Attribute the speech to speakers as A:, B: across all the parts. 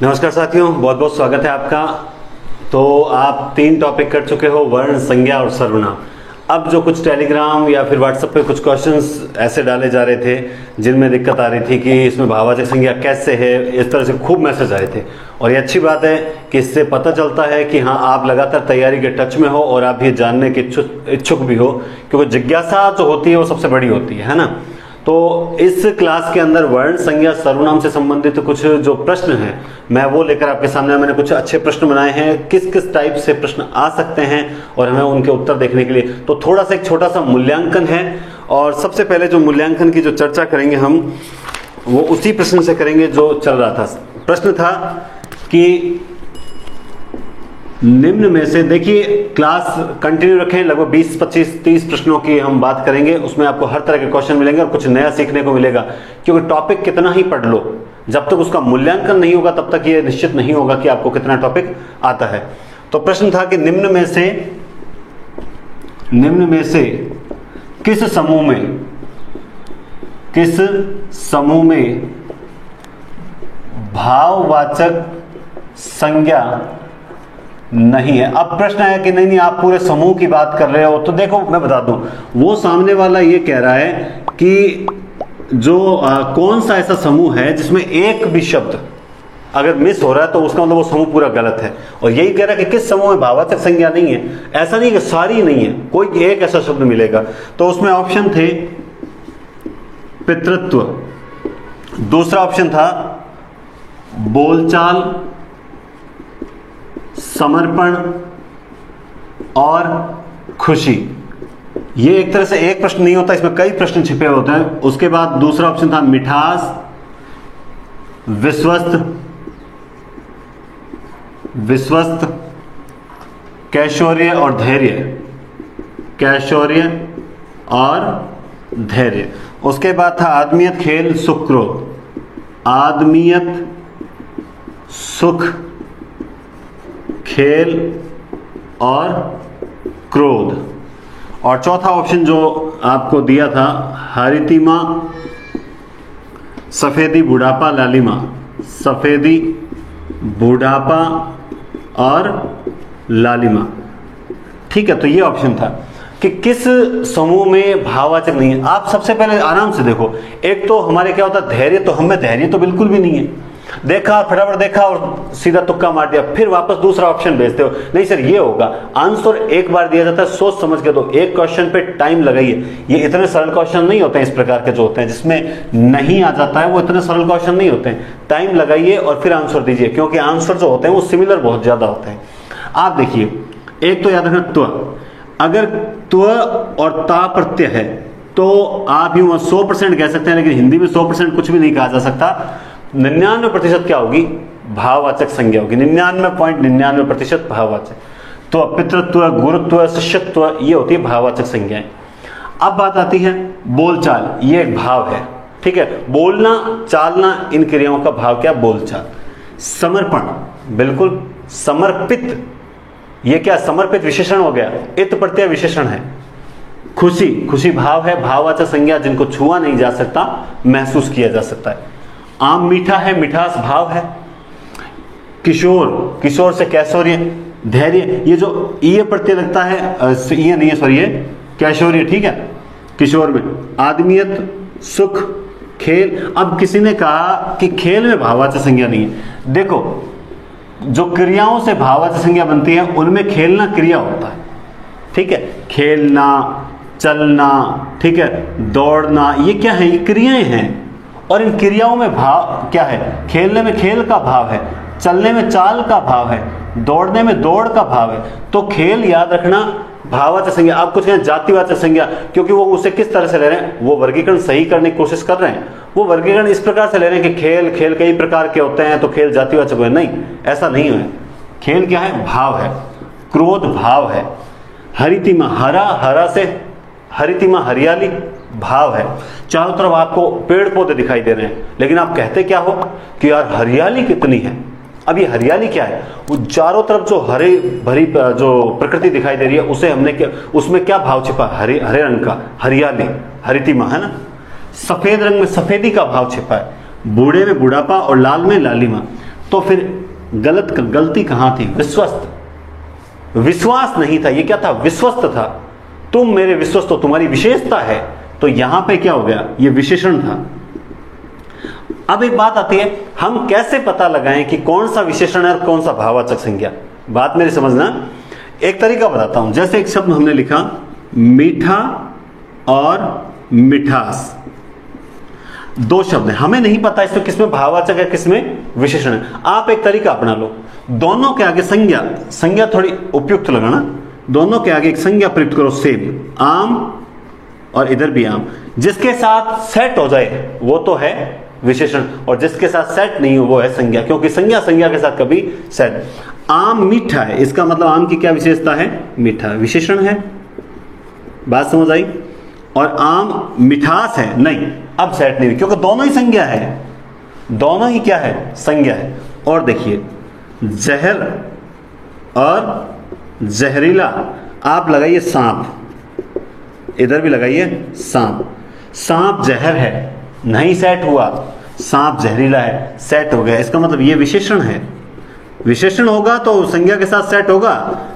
A: नमस्कार साथियों, बहुत बहुत स्वागत है आपका। तो आप 3 टॉपिक कर चुके हो, वर्ण, संज्ञा और सर्वनाम। अब जो कुछ टेलीग्राम या फिर व्हाट्सएप पे कुछ क्वेश्चंस ऐसे डाले जा रहे थे जिनमें दिक्कत आ रही थी कि इसमें भाववाचक संज्ञा कैसे है, इस तरह से खूब मैसेज आए थे। और ये अच्छी बात है कि इससे पता चलता है कि हाँ, आप लगातार तैयारी के टच में हो और आप ये जानने के इच्छुक भी हो, क्योंकि जिज्ञासा जो होती है वो सबसे बड़ी होती है ना। तो इस क्लास के अंदर वर्ण, संज्ञा, सर्वनाम से संबंधित कुछ जो प्रश्न हैं मैं वो लेकर आपके सामने, मैंने कुछ अच्छे प्रश्न बनाए हैं, किस किस टाइप से प्रश्न आ सकते हैं और हमें उनके उत्तर देखने के लिए। तो थोड़ा सा एक छोटा सा मूल्यांकन है। और सबसे पहले जो मूल्यांकन की जो चर्चा करेंगे हम, वो उसी प्रश्न से करेंगे जो चल रहा था। प्रश्न था कि निम्न में से, देखिए क्लास कंटिन्यू रखें, लगभग 20, 25, 30 प्रश्नों की हम बात करेंगे। उसमें आपको हर तरह के क्वेश्चन मिलेंगे और कुछ नया सीखने को मिलेगा, क्योंकि टॉपिक कितना ही पढ़ लो, जब तक उसका मूल्यांकन नहीं होगा तब तक ये निश्चित नहीं होगा कि आपको कितना टॉपिक आता है। तो प्रश्न था कि निम्न में से किस समूह में भाववाचक संज्ञा नहीं है। अब प्रश्न है कि नहीं आप पूरे समूह की बात कर रहे हो। तो देखो मैं बता दूं, वो सामने वाला ये कह रहा है कि जो कौन सा ऐसा समूह है जिसमें एक भी शब्द अगर मिस हो रहा है तो उसका मतलब वो समूह पूरा गलत है। और यही कह रहा है कि किस समूह में भाववाचक संज्ञा नहीं है। ऐसा नहीं कि सारी नहीं है, कोई एक ऐसा शब्द मिलेगा। तो उसमें ऑप्शन थे पितृत्व, दूसरा ऑप्शन था बोलचाल, समर्पण और खुशी। ये एक तरह से एक प्रश्न नहीं होता, इसमें कई प्रश्न छिपे होते हैं। उसके बाद दूसरा ऑप्शन था मिठास, विश्वस्त, कैशोर्य और धैर्य। उसके बाद था आदमियत, खेल, सुख, क्रोध। आदमियत, सुख, खेल और क्रोध। और चौथा ऑप्शन जो आपको दिया था हरितिमा, सफेदी, बुढ़ापा, लालिमा। सफेदी, बुढ़ापा और लालिमा। ठीक है, तो ये ऑप्शन था कि किस समूह में भाववाचक नहीं है। आप सबसे पहले आराम से देखो, एक तो हमारे क्या होता है धैर्य, तो हमें धैर्य तो बिल्कुल भी नहीं है। देखा, फटाफट देखा और सीधा तुक्का मार दिया, फिर वापस दूसरा ऑप्शन भेजते हो। नहीं सर, ये होगा। आंसर एक बार दिया जाता है, सोच समझ के दो। एक क्वेश्चन पे टाइम लगाइए। ये इतने सरल क्वेश्चन नहीं होते हैं, इस प्रकार के जो होते हैं जिसमें नहीं आ जाता है, वो इतने सरल क्वेश्चन नहीं होते हैं। टाइम लगाइए और फिर आंसर दीजिए, क्योंकि आंसर जो होते हैं वो सिमिलर बहुत ज्यादा होते हैं। आप देखिए, एक तो याद रखना त्व, अगर त्व और ता प्रत्यय है तो आप यूं 100% कह सकते हैं, लेकिन हिंदी में 100% कुछ भी नहीं कहा जा सकता। 99% क्या होगी? भाववाचक संज्ञा होगी। 99.99% भाववाचक। तो पितृत्व, गुरुत्व, शिष्यत्व, ये होती है भाववाचक संज्ञाएं। अब बात आती है बोलचाल, ये एक भाव है, ठीक है। बोलना, चालना, इन क्रियाओं का भाव क्या? बोलचाल। समर्पण, बिल्कुल समर्पित, ये क्या? समर्पित विशेषण हो गया, इत प्रत्यय विशेषण है। खुशी भाव है, भाववाचक संज्ञा, जिनको छुआ नहीं जा सकता, महसूस किया जा सकता है। आम मीठा है, मिठास भाव है। किशोर से कैशोर्य, धैर्य, ये जो ये प्रत्यय लगता है, ये नहीं है, सॉरी, ये कैशोर्य, ठीक है। किशोर में आदमियत, सुख, खेल। अब किसी ने कहा कि खेल में भाववाचक संज्ञा नहीं है। देखो, जो क्रियाओं से भाववाचक संज्ञा बनती है उनमें खेलना क्रिया होता है, ठीक है। खेलना, चलना, ठीक है, दौड़ना, ये क्या है? ये क्रियाएं हैं। और इन क्रियाओं में भाव क्या है? खेलने में खेल का भाव है, चलने में चाल का भाव है, दौड़ने में दौड़ का भाव है। तो खेल याद रखना भाववाचक संज्ञा। आप कुछ कहें जातिवाचक संज्ञा, क्योंकि वो उसे किस तरह से ले रहे हैं, वो वर्गीकरण सही करने की कोशिश कर रहे हैं। वो वर्गीकरण इस प्रकार से ले रहे हैं कि खेल कई प्रकार के होते हैं तो खेल जातिवाचक है। नहीं, ऐसा नहीं है। खेल क्या है? भाव है। क्रोध भाव है। हरितिमा, हरा से हरितिमा, हरियाली, भाव है। चारों तरफ आपको पेड़ पौधे दिखाई दे रहे हैं, लेकिन आप कहते क्या हो कि यार हरियाली कितनी है। अब ये हरियाली क्या है? वो चारों तरफ जो हरे भरी जो प्रकृति दिखाई दे रही है, उसे हमने क्या, उसमें क्या भाव छिपा? हरे रंग का, हरियाली, हरितिमा, है ना। सफेद रंग में सफेदी का भाव छिपा है, बूढ़े में बुढ़ापा और लाल में लालिमा। तो फिर गलती कहां थी? विश्वस्त, विश्वास नहीं था, ये क्या था? विश्वस्त था। तुम मेरे विश्वस्त हो, तुम्हारी विशेषता है। तो यहां पे क्या हो गया? ये विशेषण था। अब एक बात आती है, हम कैसे पता लगाएं कि कौन सा विशेषण है और कौन सा भाववाचक संज्ञा? बात मेरी समझना। एक तरीका बताता हूं। जैसे एक शब्द हमने लिखा मीठा और मिठास, दो शब्द हैं, हमें नहीं पता इसमें किसमें भाववाचक है किसमें विशेषण है। आप एक तरीका अपना लो, दोनों के आगे संज्ञा थोड़ी उपयुक्त लगाना, दोनों के आगे एक संज्ञा प्रयुक्त करो, सेब, आम, और इधर भी आम। जिसके साथ सेट हो जाए वो तो है विशेषण, और जिसके साथ सेट नहीं हो वो है संज्ञा, क्योंकि संज्ञा के साथ कभी सेट। आम मीठा है, इसका मतलब आम की क्या विशेषता है? मीठा, विशेषण है। बात समझ आई? और आम मिठास है, नहीं, अब सेट नहीं, क्योंकि दोनों ही संज्ञा है, दोनों ही क्या है? संज्ञा है। और देखिए जहर और जहरीला, आप लगाइए सांप, इधर भी लगाइए सांप। सांप जहर है, नहीं सेट हुआ, सांप जहरीला है, सेट हो गया। इसका मतलब ये विशेषण है। विशेषण होगा तो संज्ञा के साथ सेट होगा,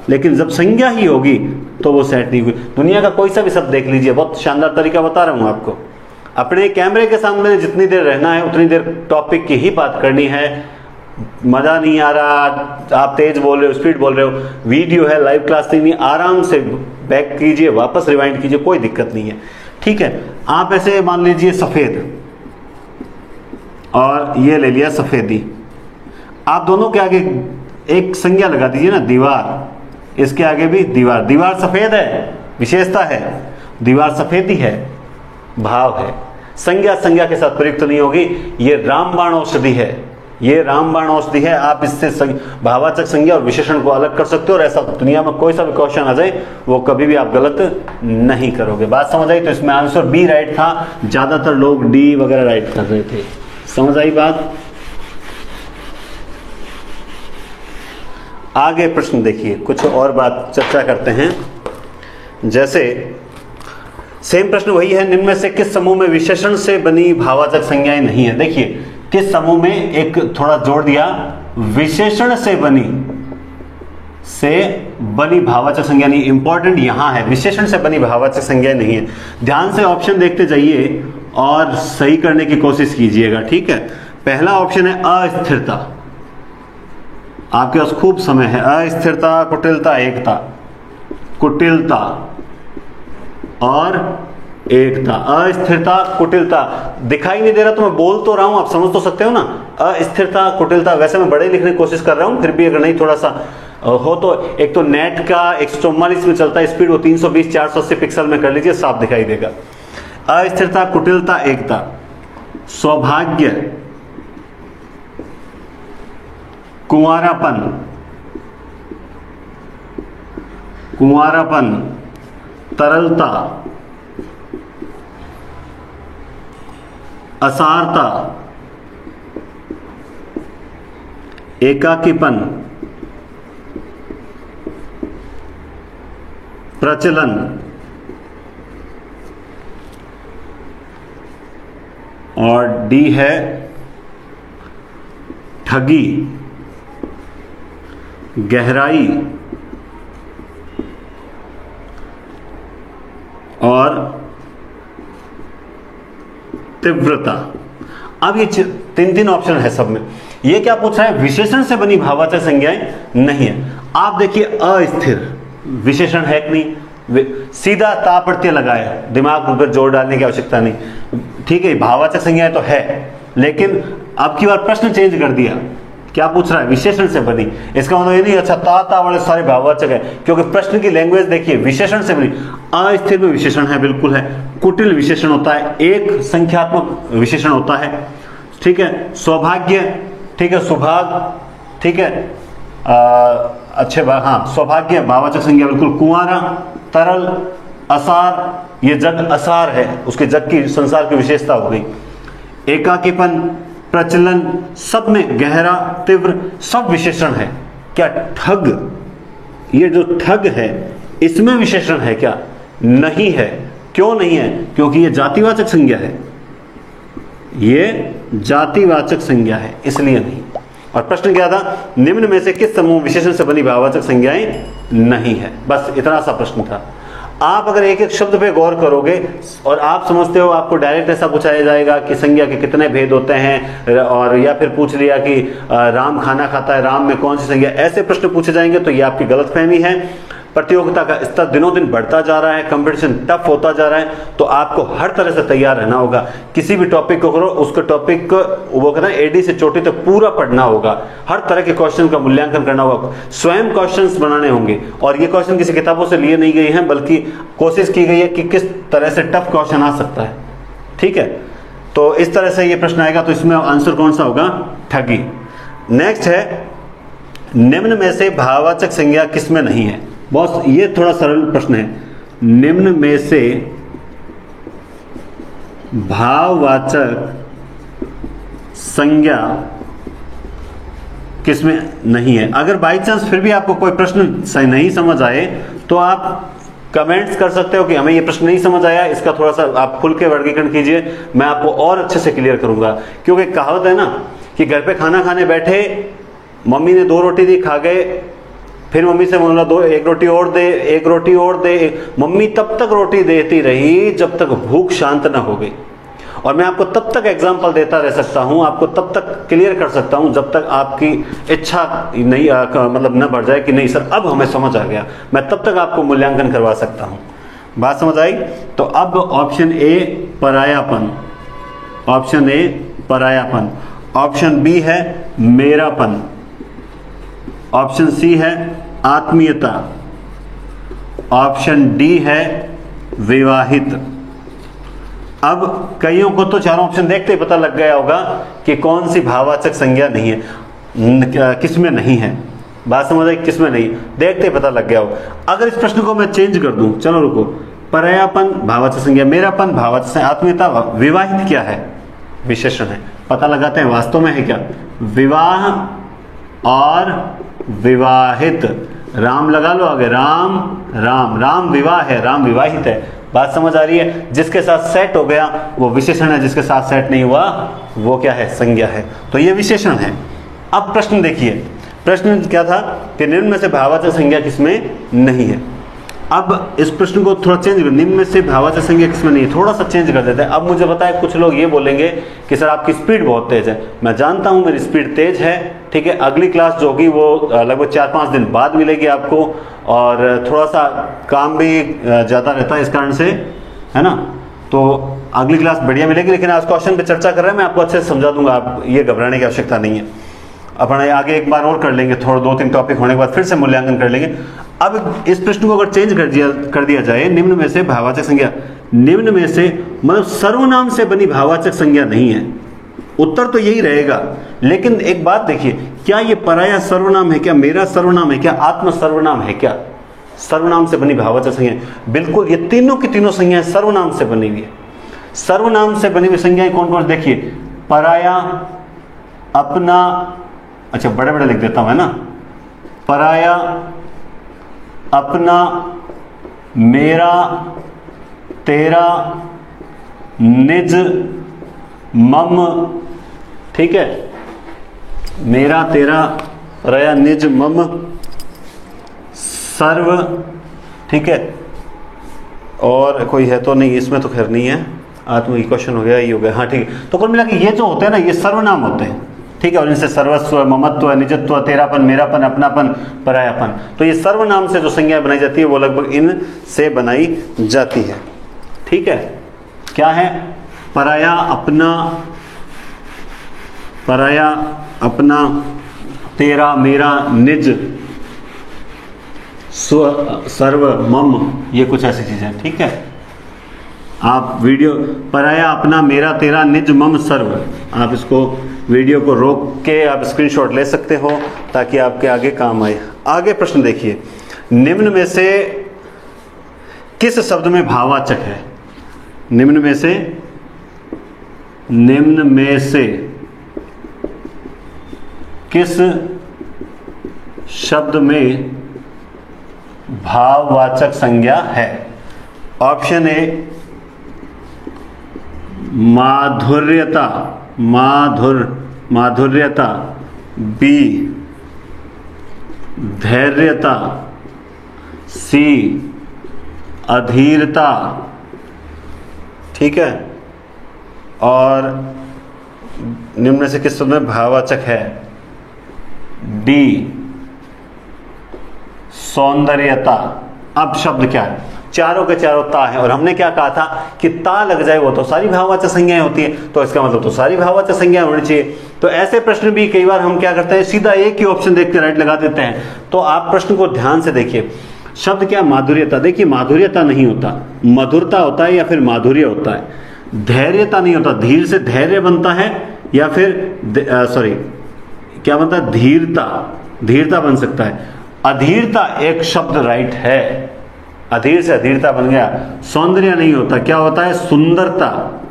A: लेकिन जब संज्ञा ही होगी तो वो सेट नहीं हुई। दुनिया का कोई सा भी शब्द देख लीजिए, बहुत शानदार तरीका बता रहा हूं आपको। अपने कैमरे के सामने जितनी देर रहना है उतनी देर टॉपिक की ही बात करनी है। मजा नहीं आ रहा, आप तेज बोल रहे हो, स्पीड बोल रहे हो, वीडियो है, लाइव क्लास नहीं, आराम से बैक कीजिए, वापस रिवाइंड कीजिए, कोई दिक्कत नहीं है, ठीक है। आप ऐसे मान लीजिए सफेद, और ये ले लिया सफेदी, आप दोनों के आगे एक संज्ञा लगा दीजिए ना, दीवार, इसके आगे भी दीवार। दीवार सफेद है, विशेषता है, दीवार सफेदी है, भाव है। संज्ञा के साथ प्रयुक्त नहीं होगी। ये रामबाण औषधि है, ये रामबाण औषधि है। आप इससे भाववाचक संज्ञा और विशेषण को अलग कर सकते हो, और ऐसा दुनिया में कोई सा भी क्वेश्चन आ जाए वो कभी भी आप गलत नहीं करोगे। बात समझ आई? तो इसमें आंसर बी राइट था, ज्यादातर लोग डी वगैरह राइट कर रहे थे। समझ आई बात? आगे प्रश्न देखिए, कुछ और बात चर्चा करते हैं। जैसे सेम प्रश्न वही है, निम्न में से किस समूह में विशेषण से बनी भाववाचक संज्ञाएं नहीं है? देखिए किस समूह में, एक थोड़ा जोड़ दिया, विशेषण से बनी भाववाचक संज्ञा नहीं। इंपॉर्टेंट यहां है, विशेषण से बनी भाववाचक संज्ञा नहीं है। ध्यान से ऑप्शन देखते जाइए और सही करने की कोशिश कीजिएगा, ठीक है। पहला ऑप्शन है अस्थिरता, आपके पास खूब समय है। अस्थिरता, कुटिलता, एकता, कुटिलता और एकता। अस्थिरता, कुटिलता, दिखाई नहीं दे रहा तो मैं बोल तो रहा हूं, आप समझ तो सकते हो ना। अस्थिरता, कुटिलता, वैसे मैं बड़े लिखने की कोशिश कर रहा हूं, फिर भी अगर नहीं थोड़ा सा हो तो एक तो नेट का 144 में चलता है स्पीड, वो 320 480 पिक्सल में कर लीजिए, साफ दिखाई देगा। अस्थिरता, कुटिलता, एकता। सौभाग्य, कुंवारापन, तरलता, असारता, एकाकीपन, प्रचलन, और डी है ठगी, गहराई और तीव्रता। अब ये तीन ऑप्शन है सब में। ये क्या पूछ रहा है? विशेषण से बनी भाववाचक संज्ञाएं नहीं है। आप देखिए अस्थिर विशेषण है कि नहीं, सीधा ता प्रत्यय लगाया, दिमाग पर जोर डालने की आवश्यकता नहीं, ठीक है। भाववाचक संज्ञाएं तो है, लेकिन अब की बार प्रश्न चेंज कर दिया। क्या पूछ रहा है? विशेषण से बनी। इसका मतलब ये नहीं अच्छा ता वाले सारे भाववाचक है, क्योंकि प्रश्न की लैंग्वेज देखिए, विशेषण से बनी। अस्थिर में विशेषण है, बिल्कुल है। कुटिल विशेषण होता है, एक संख्यात्मक विशेषण होता है, ठीक है। सौभाग्य, ठीक है, सुभाग, ठीक है, अच्छे हाँ, सौभाग्य भाववाचक संज्ञा बिल्कुल। कुंवारा, तरल, असार, ये जग असार है, उसके जग की संसार की विशेषता हो गई। एकाकीपन, प्रचलन, सब में गहरा, तीव्र, सब विशेषण है। क्या ठग, ये जो ठग है इसमें विशेषण है क्या? नहीं है। क्यों नहीं है? क्योंकि ये जातिवाचक संज्ञा है, ये जातिवाचक संज्ञा है, इसलिए नहीं। और प्रश्न क्या था, निम्न में से किस समूह विशेषण से बनी भाववाचक संज्ञाएं नहीं है। बस इतना सा प्रश्न था। आप अगर एक एक शब्द पे गौर करोगे और आप समझते हो आपको डायरेक्ट ऐसा पूछाया जाएगा कि संज्ञा के कितने भेद होते हैं, और या फिर पूछ लिया कि राम खाना खाता है, राम में कौन सी संज्ञा, ऐसे प्रश्न पूछे जाएंगे तो ये आपकी गलतफहमी है। प्रतियोगिता का स्तर दिनों दिन बढ़ता जा रहा है, कंपटीशन टफ होता जा रहा है, तो आपको हर तरह से तैयार रहना होगा। किसी भी टॉपिक को करो, उसको टॉपिक वो कहते हैं एडी से चोटी तक पूरा पढ़ना होगा, हर तरह के क्वेश्चन का मूल्यांकन करना होगा, स्वयं क्वेश्चंस बनाने होंगे। और ये क्वेश्चन किसी किताबों से लिए नहीं गए हैं, बल्कि कोशिश की गई है कि किस तरह से टफ क्वेश्चन आ सकता है। ठीक है, तो इस तरह से ये प्रश्न आएगा, तो इसमें आंसर कौन सा होगा, ठगी। नेक्स्ट है, निम्न में से भाववाचक संज्ञा किसमें नहीं है। बॉस ये थोड़ा सरल प्रश्न है, निम्न में से भाववाचक संज्ञा किसमें नहीं है। अगर बाई चांस फिर भी आपको कोई प्रश्न सही नहीं समझ आए तो आप कमेंट्स कर सकते हो कि हमें ये प्रश्न नहीं समझ आया, इसका थोड़ा सा आप खुल के वर्गीकरण कीजिए, मैं आपको और अच्छे से क्लियर करूंगा। क्योंकि कहावत है ना कि घर पे खाना खाने बैठे, मम्मी ने 2 रोटी दी, खा गए, फिर मम्मी से बोला 1 रोटी और दे, 1 रोटी और दे। मम्मी तब तक रोटी देती रही जब तक भूख शांत ना हो गई। और मैं आपको तब तक एग्जाम्पल देता रह सकता हूं, आपको तब तक क्लियर कर सकता हूं जब तक आपकी इच्छा नहीं मतलब न बढ़ जाए कि नहीं सर अब हमें समझ आ गया, मैं तब तक आपको मूल्यांकन करवा सकता हूं। बात समझ आई? तो अब ऑप्शन ए परायापन, ऑप्शन ए परायापन, ऑप्शन बी है मेरापन, ऑप्शन सी है आत्मीयता, ऑप्शन डी है विवाहित। अब कईयों को तो चारों ऑप्शन देखते ही पता लग गया होगा कि कौन सी भाववाचक संज्ञा नहीं है, किसमें नहीं है। बात समझ आई? किसमें नहीं, देखते ही पता लग गया हो। अगर इस प्रश्न को मैं चेंज कर दूं, चलो रुको, परायापन भाववाचक संज्ञा, मेरापन भाववाचक संज्ञा, आत्मीयता, विवाहित क्या है, विशेषण है। पता लगाते हैं वास्तव में है क्या। विवाह और विवाहित, राम लगा लो आगे, राम राम, राम विवाह है, राम विवाहित है। बात समझ आ रही है? जिसके साथ सेट हो गया वो विशेषण है, जिसके साथ सेट नहीं हुआ वो क्या है, संज्ञा है। तो ये विशेषण है। अब प्रश्न देखिए, प्रश्न क्या था कि निम्न में से भाववाचक संज्ञा किसमें नहीं है। अब इस प्रश्न को थोड़ा चेंज कर, निम्न में से भाववाचक संज्ञा किसमें नहीं है, थोड़ा सा चेंज कर देते हैं। अब मुझे पता है कुछ लोग ये बोलेंगे कि सर आपकी स्पीड बहुत तेज है। मैं जानता हूं मेरी स्पीड तेज है, ठीक है। अगली क्लास जो होगी वो लगभग 4-5 दिन बाद मिलेगी आपको, और थोड़ा सा काम भी ज़्यादा रहता है इस कारण से, है ना। तो अगली क्लास बढ़िया मिलेगी, लेकिन आज क्वेश्चन पे चर्चा कर रहे हैं, मैं आपको अच्छे से समझा दूंगा, आप ये घबराने की आवश्यकता नहीं है। अपन आगे एक बार और कर लेंगे, थोड़ा 2-3 टॉपिक होने के बाद फिर से मूल्यांकन कर लेंगे। अब इस प्रश्न को अगर चेंज कर दिया जाए, निम्न में से भाववाचक संज्ञा, निम्न में से मतलब सर्वनाम से बनी भाववाचक संज्ञा नहीं है, उत्तर तो यही रहेगा। लेकिन एक बात देखिए, क्या ये पराया सर्वनाम है क्या, मेरा सर्वनाम है क्या, आत्म सर्वनाम है क्या, सर्वनाम से बनी भाववाचक संज्ञा? बिल्कुल, ये तीनों की तीनों संज्ञाएं सर्वनाम से बनी हुई है। सर्वनाम से बनी हुई संज्ञाएं कौन कौन, देखिए, पराया, अपना, अच्छा बड़े बड़े लिख देता हूं, है ना, पराया, अपना, मेरा, तेरा, निज, मम, ठीक है, मेरा, तेरा, रया, निज, मम, सर्व, ठीक है। और कोई है तो नहीं, इसमें तो खैर नहीं है, आत्म क्वेश्चन हो गया, ये हो गया, हाँ ठीक है। तो कुल मिला के ये जो होते हैं ना, ये सर्वनाम होते हैं, ठीक है। और इनसे सर्वस्व, ममत्व, निजत्व, तेरापन, मेरापन, अपनापन, परायापन, तो ये सर्वनाम से जो संज्ञा बनाई जाती है वो लगभग इन से बनाई जाती है, ठीक है। क्या है, पराया, अपना, पराया, अपना, तेरा, मेरा, निज, सर्व, मम, ये कुछ ऐसी चीजें, ठीक है। आप वीडियो, पराया, अपना, मेरा, तेरा, निज, मम, सर्व, आप इसको वीडियो को रोक के आप स्क्रीनशॉट ले सकते हो ताकि आपके आगे काम आए। आगे प्रश्न देखिए, निम्न में से किस शब्द में भाववाचक है, निम्न में से, निम्न में से किस शब्द में भाववाचक संज्ञा है। ऑप्शन ए माधुर्यता, माधुर्यता, बी धैर्यता, सी अधीरता, ठीक है, और निम्न से किस शब्द में भाववाचक है? डी सौंदर्यता। अब शब्द क्या है? चारों के चारों ता है, और हमने क्या कहा था कि ता लग जाए वो तो सारी भाववाचक संज्ञाएं होती है, तो इसका मतलब तो सारी भाववाचक संज्ञाएं होनी चाहिए। तो ऐसे प्रश्न भी कई बार हम क्या करते हैं, सीधा एक ही ऑप्शन देख के राइट लगा देते हैं। तो आप प्रश्न को ध्यान से देखिए। शब्द क्या? माधुर्यता। देखिए माधुर्यता नहीं होता, मधुरता होता है या फिर माधुर्य होता है। धैर्यता नहीं होता, धीर से धैर्य बनता है, या फिर सॉरी क्या बनता है? धीरता, धीरता बन सकता है। अधीरता एक शब्द राइट है, अधीर से अधीरता बन गया। सौंदर्य नहीं होता, क्या होता है? सुंदरता,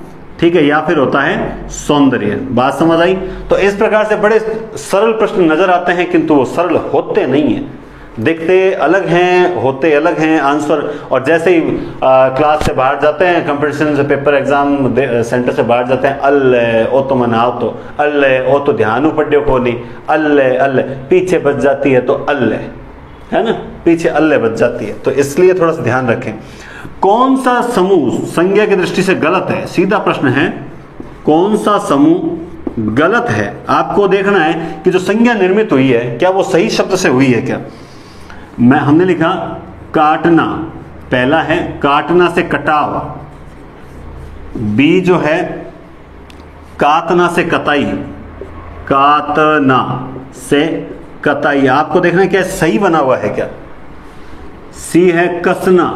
A: ठीक है, या फिर होता है सौंदर्य। बात समझ आई? तो इस प्रकार से बड़े सरल प्रश्न नजर आते हैं, किंतु वो सरल होते नहीं है। दिखते अलग हैं, होते अलग हैं आंसर। और जैसे ही क्लास से बाहर जाते हैं, कंपटीशन से पेपर एग्जाम सेंटर से बाहर जाते हैं, अल्ले ओ तो मनाओ, तो अल्ले ओ तो ध्यान पढ़ो को नहीं, अल्ले अल्ले पीछे बच जाती है, तो अल्ले है ना, पीछे अल्ले बच जाती है। तो इसलिए थोड़ा सा ध्यान रखें। कौन सा समूह संज्ञा की दृष्टि से गलत है? सीधा प्रश्न है, कौन सा समूह गलत है? आपको देखना है कि जो संज्ञा निर्मित हुई है, क्या वो सही शब्द से हुई है क्या? हमने लिखा काटना, पहला है काटना से कटाव, बी जो है कातना से कताई, कातना से कताई। आपको देखना है क्या सही बना हुआ है क्या? सी है कसना,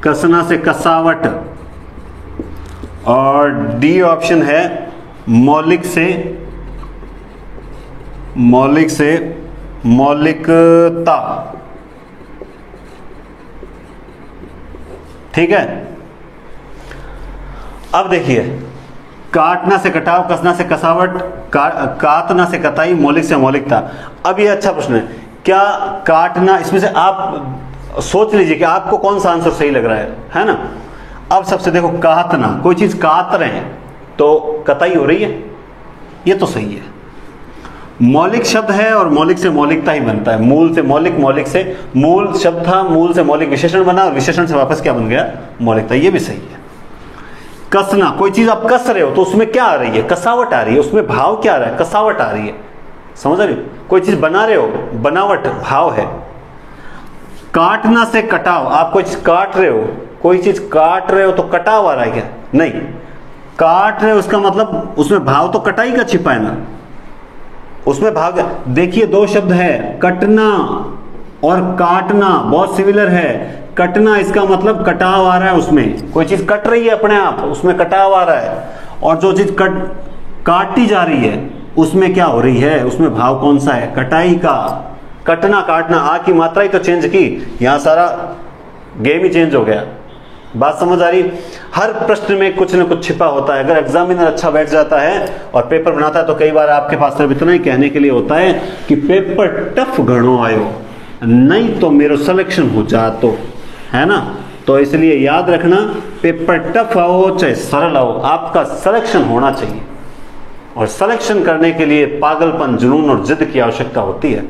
A: कसना से कसावट, और डी ऑप्शन है मौलिक से मौलिकता, ठीक है। अब देखिए, काटना से कटाव, कसना से कसावट, कातना से कताई, मौलिक से मौलिकता। अब ये अच्छा प्रश्न है, क्या काटना, इसमें से आप सोच लीजिए कि आपको कौन सा आंसर सही लग रहा है ना। अब सबसे देखो, काटना, कोई चीज काट रहे हैं तो कताई हो रही है, ये तो सही है। मौलिक शब्द है और मौलिक से मौलिकता ही बनता है, मूल से मौलिक, मौलिक से मूल शब्द था, मूल से मौलिक विशेषण बना, और विशेषण से वापस क्या बन गया? मौलिकता। ये भी सही है। कसना, कोई चीज आप कस रहे हो तो उसमें क्या आ रही है? कसावट आ रही है, उसमें भाव क्या आ रहा है? कसावट आ रही है, समझ रहे हो? कोई चीज बना रहे हो, बनावट, भाव है। काटना से कटाव, आप कोई चीज काट रहे हो, कोई चीज काट रहे हो तो कटाव आ रहा है क्या? नहीं, काट रहे हो उसका मतलब उसमें भाव तो कटाई का छिपा है ना, उसमें भाग। देखिए दो शब्द है, कटना और काटना, बहुत सिमिलर है। कटना, इसका मतलब कटाव आ रहा है, उसमें कोई चीज कट रही है अपने आप, उसमें कटाव आ रहा है। और जो चीज काटी जा रही है उसमें क्या हो रही है? उसमें भाव कौन सा है? कटाई का। कटना, काटना, आ की मात्रा ही तो चेंज की, यहां सारा गेम ही चेंज हो गया। बात समझ आ रही? हर प्रश्न में कुछ न कुछ छिपा होता है। अगर एग्जामिनर अच्छा बैठ जाता है और पेपर बनाता है तो कई बार आपके पास सिर्फ इतना ही कहने के लिए होता है कि पेपर टफ घणो आयो, नहीं तो मेरो सिलेक्शन हो जा, तो है ना। तो इसलिए याद रखना, पेपर टफ आओ चाहे सरल आओ, आपका सिलेक्शन होना चाहिए। और सिलेक्शन करने के लिए पागलपन, जुनून और जिद की आवश्यकता होती है।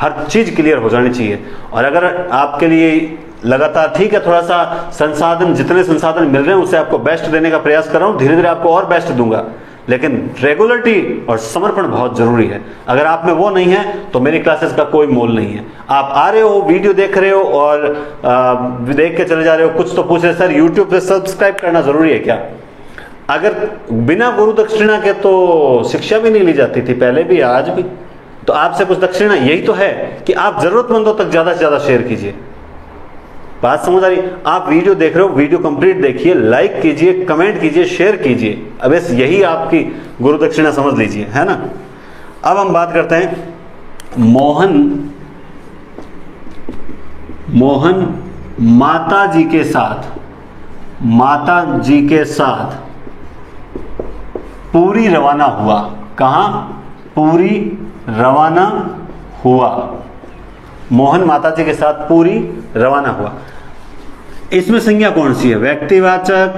A: हर चीज क्लियर हो जानी चाहिए। और अगर आपके लिए लगातार, ठीक है, थोड़ा सा संसाधन, जितने संसाधन मिल रहे हैं उससे आपको बेस्ट देने का प्रयास कर रहा हूं, धीरे धीरे आपको और बेस्ट दूंगा, लेकिन रेगुलरिटी और समर्पण बहुत जरूरी है। अगर आप में वो नहीं है तो मेरी क्लासेस का कोई मोल नहीं है। आप आ रहे हो, वीडियो देख रहे हो और देख के चले जा रहे हो, कुछ तो पूछ रहे, सर यूट्यूब पे सब्सक्राइब करना जरूरी है क्या? अगर बिना गुरु दक्षिणा के तो शिक्षा भी नहीं ली जाती थी, पहले भी आज भी। तो आपसे कुछ दक्षिणा यही तो है कि आप जरूरतमंदों तक ज्यादा से ज्यादा शेयर कीजिए। बात समझ आ रही? आप वीडियो देख रहे हो, वीडियो कंप्लीट देखिए, लाइक कीजिए, कमेंट कीजिए, शेयर कीजिए। अब बस यही आपकी गुरु दक्षिणा समझ लीजिए, है ना। अब हम बात करते हैं मोहन माता जी के साथ पूरी रवाना हुआ। कहां? पूरी रवाना हुआ। मोहन माता जी के साथ पूरी रवाना हुआ। इसमें संज्ञा कौन सी है? व्यक्तिवाचक,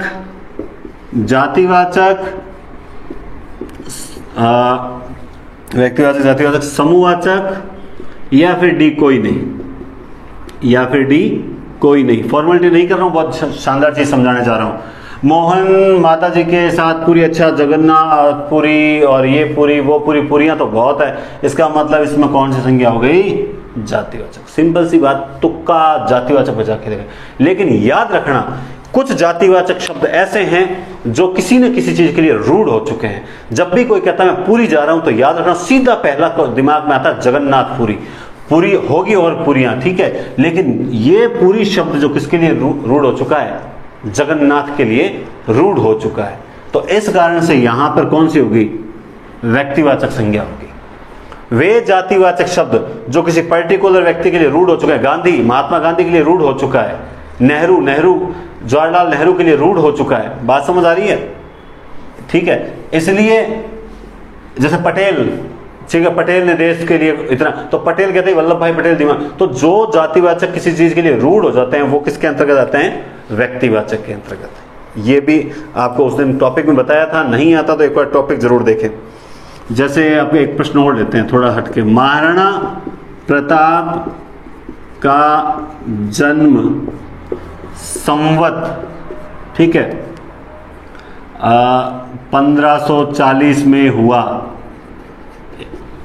A: जातिवाचक, व्यक्तिवाचक, जातिवाचक, समूहवाचक या फिर डी कोई नहीं, या फिर डी कोई नहीं। फॉर्मेलिटी नहीं कर रहा हूं, बहुत शानदार चीज समझाने जा रहा हूं। मोहन माता जी के साथ पूरी, अच्छा जगन्नाथ पुरी और ये पूरी वो पूरी, पुरियां तो बहुत है, इसका मतलब इसमें कौन सी संज्ञा हो गई? जातिवाचक। सिंपल सी बात, तुक्का जातिवाचक बचा के देगा। लेकिन याद रखना कुछ जातिवाचक शब्द ऐसे हैं जो किसी न किसी चीज के लिए रूढ़ हो चुके हैं। जब भी कोई कहता है मैं पूरी जा रहा हूं तो याद रखना सीधा पहला दिमाग में आता है जगन्नाथ पुरी। पूरी होगी और पूरियां, ठीक है, लेकिन ये पूरी शब्द जो किसके लिए रूढ़ हो चुका है? जगन्नाथ के लिए रूढ़ हो चुका है। तो इस कारण से यहां पर कौन सी होगी? व्यक्तिवाचक संज्ञा होगी। वे जातिवाचक शब्द जो किसी पर्टिकुलर व्यक्ति के लिए रूढ़ हो चुका है, गांधी, महात्मा गांधी के लिए रूढ़ हो चुका है, नेहरू, जवाहरलाल नेहरू के लिए रूढ़ हो चुका है। बात समझ आ रही है? ठीक है, इसलिए जैसे पटेल, ठीक है, पटेल ने देश के लिए इतना, तो पटेल कहते हैं वल्लभ भाई पटेल दिमाग। तो जो जातिवाचक किसी चीज के लिए रूढ़ हो जाते हैं वो किसके अंतर्गत आते हैं? व्यक्तिवाचक के अंतर्गत। ये भी आपको उस दिन टॉपिक में बताया था, नहीं आता तो एक बार टॉपिक जरूर देखें। जैसे आपको एक प्रश्न और लेते हैं थोड़ा हटके। महाराणा प्रताप का जन्म संवत, ठीक है, 1540 में हुआ,